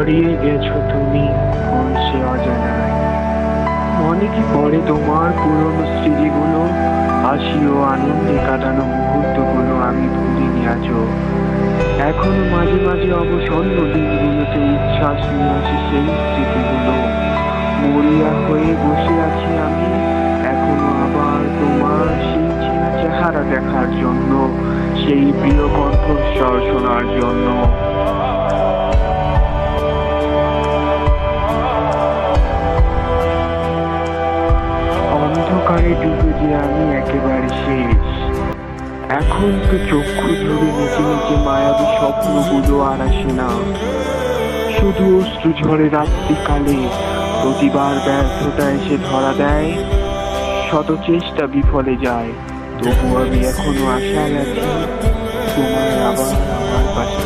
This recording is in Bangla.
হারিয়ে গেছো তুমি কোন সে অজানায়। মনে কি পড়ে তোমার পুরনো স্মৃতিগুলো, হাসি ও আনন্দে কাটানো মুহূর্তগুলো আমি ভুলিনি আজও। এখনো মাঝে মাঝে অবসন্ন দিনগুলোতে উচ্ছ্বাস নিয়ে আসে সেই স্মৃতিগুলো। মরিয়া হয়ে বসে আছি আমি এখনো আবার তোমার সেই চেনা চেহারা দেখার জন্য, সেই প্রিয় কণ্ঠস্বর শোনার জন্য। অন্ধকারে ডুবে যে আমি একেবারে শেষ। এখন তো চক্ষু জুড়ে নিচে নিচে মায়াবী স্বপ্নগুলো আর আসে না। শুধু অশ্রু ঝরে রাত্রিকালে, প্রতিবার ব্যর্থতা এসে ধরা দেয়, শত চেষ্টা বিফলে যায়। তবু আমি এখনো আশায় আছি তোমায় আবার আমার পাশে